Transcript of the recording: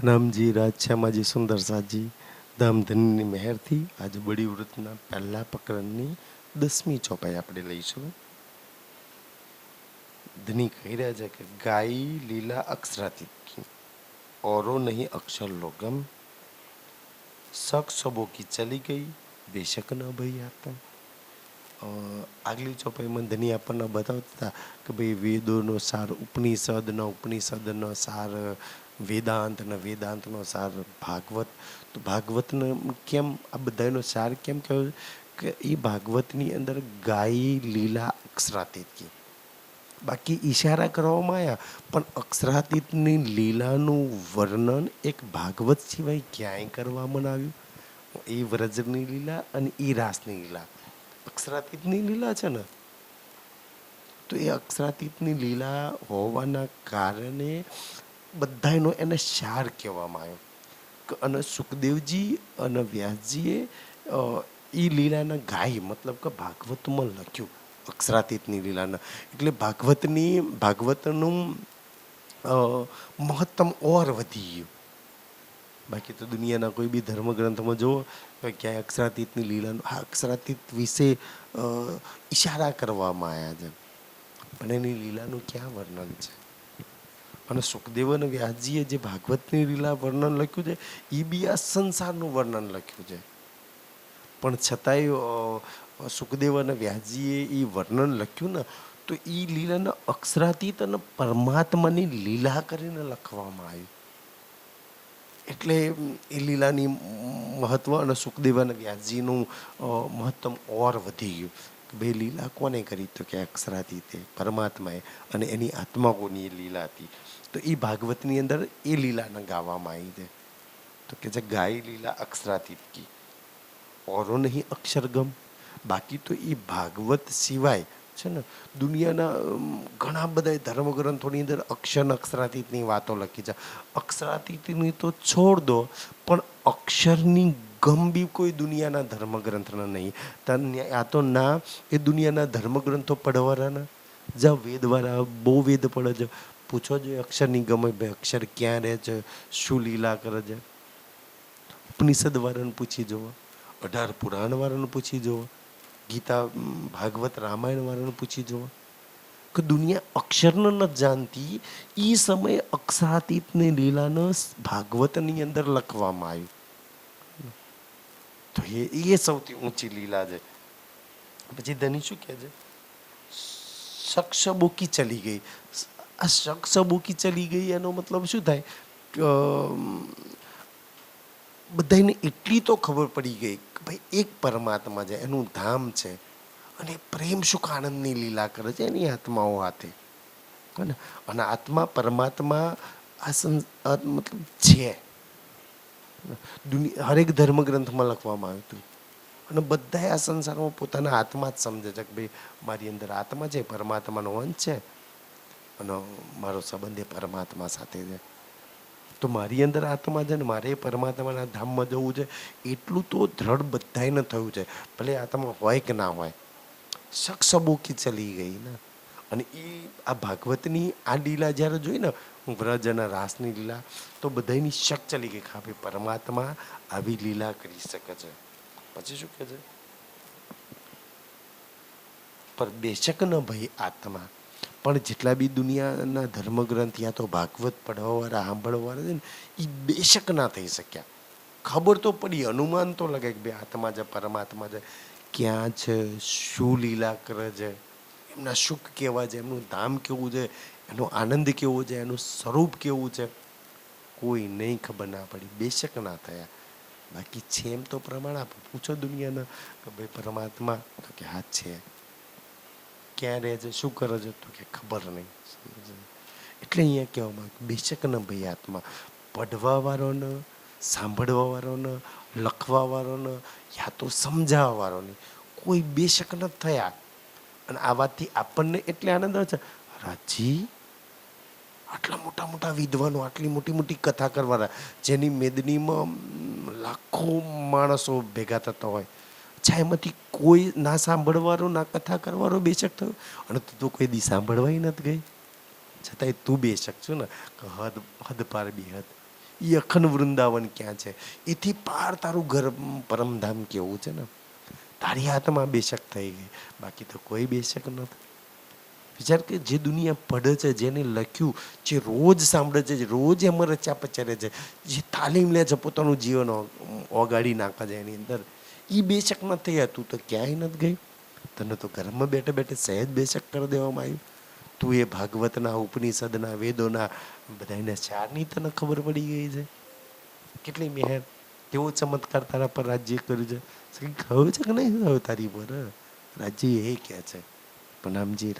નામજી રાજશ્યામાજી સુંદર સાજી ધામધનની મહેરથી આજે બળી વૃતના પહેલા પ્રકરણની 10મી ચોપાઈ આપણે લઈશું. ધની કહી રહ્યા છે કે ગાય લીલા અક્ષરાતીત કી औरों नहीं अक्षर लोगम शक सबों की चली गई बेशक न भई आता. આગલી ચોપાઈમાં ધની આપણને બતાવતા હતા કે ભાઈ વેદોનો સાર ઉપનિષદનો સાર વેદાંત અને વેદાંતનો સાર ભાગવત. તો ભાગવતને કેમ આ બધાનો સાર કેમ કહેવાય કે એ ભાગવતની અંદર ગાય લીલા અક્ષરાતીત. બાકી ઈશારા કરવામાં આવ્યા પણ અક્ષરાતીતની લીલાનું વર્ણન એક ભાગવત સિવાય ક્યાંય કરવામાં આવ્યું. એ વ્રજની લીલા અને એ રાસની લીલા અક્ષરાતીતની લીલા છે ને, તો એ અક્ષરાતીતની લીલા હોવાના કારણે બધાનો એને સાર કહેવામાં આવ્યો. અને સુખદેવજી અને વ્યાસજીએ એ લીલાના ગાય મતલબ કે ભાગવતમાં લખ્યું અક્ષરાતીતની લીલાના. એટલે ભાગવતનું મહત્તમ ઓર વધી ગયું. બાકી તો દુનિયાના કોઈ બી ધર્મગ્રંથમાં જુઓ ક્યાંય અક્ષરાતીતની લીલાનું અક્ષરાતીત વિશે ઈશારા કરવામાં આવ્યા છે, પણ એની લીલાનું ક્યાં વર્ણન છે? અને સુખદેવ અને વ્યાસજીએ જે ભાગવતની લીલા વર્ણન લખ્યું છે એ બી આ સંસારનું વર્ણન લખ્યું છે. પણ છતાંય સુખદેવ અને વ્યાસજીએ એ વર્ણન લખ્યું ને તો એ લીલાના અક્ષરાતીત અને પરમાત્માની લીલા કરીને લખવામાં આવ્યું. એટલે એ લીલાની મહત્વ અને સુખદેવ અને વ્યાસજીનું મહત્તમ ઓર વધી ગયું કે ભાઈ લીલા કોને કરી? તો કે અક્ષરાતીતે પરમાત્માએ, અને એની આત્માઓની એ લીલા હતી. તો એ ભાગવતની અંદર એ લીલાને ગાવામાં આવી છે. તો કે જે ગાય લીલા અક્ષરાતીત કી ઓરો નહીં અક્ષરગમ. બાકી તો એ ભાગવત સિવાય છે ને દુનિયાના ઘણા બધા ધર્મગ્રંથોની અંદર અક્ષરાતીતની વાતો લખી છે. અક્ષરાતીતની તો છોડ દો, પણ અક્ષરની ગમ બી કોઈ દુનિયાના ધર્મગ્રંથના નહીં. આ તો ના એ દુનિયાના ધર્મગ્રંથો પડવાના જ્યાં વેદવાળા બહુ વેદ પડે છે, પૂછો જો અક્ષરની ગમે ભાઈ અક્ષર ક્યાં રહે છે, શું લીલા કરે છે. ઉપનિષદ વાળાને પૂછી જુઓ, 18 પુરાણ વાળાને પૂછી જુઓ, ગીતા ભાગવત રામાયણ વાળાને પૂછી જુઓ કે દુનિયા અક્ષરને નથી જાણતી. એ સમયે અક્ષરાતીતની લીલાને ભાગવતની અંદર લખવામાં આવ્યું. તો એ સૌથી ઊંચી લીલા છે. પછી ધની શું કહે છે? શક્ષબોકી ચલી ગઈ. આ શક્ષબોકી ચલી ગઈ એનો મતલબ શું થાય? બધાને એટલી તો ખબર પડી ગઈ કે ભાઈ એક પરમાત્મા છે, એનું ધામ છે, અને પ્રેમ સુખ આનંદની લીલા કરે છે એની આત્માઓ હાથે. અને આત્મા પરમાત્મા આ મતલબ છે. હરેક ધર્મગ્રંથમાં લખવામાં આવ્યું હતું. અને બધા આ સંસારમાં પોતાના આત્મા જ સમજે છે કે ભાઈ મારી અંદર આત્મા છે, પરમાત્માનો અંશ છે, અને મારો સંબંધ એ પરમાત્મા સાથે છે. તો મારી અંદર આત્મા છે ને મારે પરમાત્માના ધામમાં જવું છે, એટલું તો દ્રઢ બધાને થયું છે, ભલે આત્મા હોય કે ના હોય. શક્ષબોકી ચલી ગઈ ને. અને એ આ ભાગવતની આ લીલા જ્યારે જોઈ ને વ્રજ અને રાસની લીલા, તો બધાની શક ચલી ગઈ કે ભાઈ પરમાત્મા આવી લીલા કરી શકે છે. પછી શું કહે છે? પર બેશક ન ભાઈ આત્મા. પણ જેટલા બી દુનિયાના ધર્મગ્રંથ યા તો ભાગવત પઢવાવાળા સાંભળવાવાળા છે ને એ બેશક ના થઈ શક્યા. ખબર તો પડી, અનુમાન તો લગે કે ભાઈ આત્મા છે, પરમાત્મા છે, ક્યાં છે, શું લીલા કરે છે, એમના સુખ કેવા છે, એમનું ધામ કેવું છે, એનો આનંદ કેવો છે, એનું સ્વરૂપ કેવું છે, કોઈ નહીં ખબર ના પડી, બેશક ના થયા. બાકી છે એમ તો પ્રમાણ આપો. પૂછો દુનિયાના કે ભાઈ પરમાત્મા, તો કે હા છે. ક્યાં રહે છે, શું કરે છે, તો કે ખબર નહીં. એટલે અહીંયા કહેવામાં બેશક ન ભાઈ આત્મા. પઢવાવાળોને, સાંભળવાવાળોને, લખવાવાળોને યા તો સમજાવવાવાળોને કોઈ બેશક ન થયા. અને આ વાતથી આપણને એટલે આનંદ આવે છે, રાજી આટલા મોટા મોટા વિદ્વાનો, આટલી મોટી મોટી કથા કરવાના, જેની મેદનીમાં લાખો માણસો ભેગા થતા હોય, અચ્છા એમાંથી કોઈ ના સાંભળવાળો ના કથા કરવાળો બેશક થયો. અને તું તો કોઈ દી સાંભળવાય નથી ગઈ, છતાંય તું બેશક છું ને કે હદ પાર બી હદ. એ અખંડ વૃંદાવન ક્યાં છે? એથી પાર તારું ઘર પરમધામ કેવું છે ને, તારી હાથમાં બેશક થઈ ગઈ, બાકી તો કોઈ બેશક નથી. વિચાર કે જે દુનિયા પડે છે, જેને લખ્યું, જે રોજ સાંભળે છે, જે રોજ એમાં રચ્યા પચરે છે, જે તાલીમ લે છે પોતાનું જીવન ઓગાળી નાખે છે એની અંદર, એ બેશક નથી થયા. તું તો ક્યાંય નથી ગઈ. તને તો ઘરમાં બેઠે બેઠે સહેજ બેશક કરી દેવામાં આવ્યું. તું એ ભાગવતના, ઉપનિષદના, વેદોના બધાને ચારની તને ખબર પડી ગઈ છે. કેટલી મહેર, કેવો ચમત્કાર તારા પર રાજ્ય કર્યું છે. ખબર છે કે નહીં હવે તારી પર રાજ્ય એ કહે છે. પણ આમ જે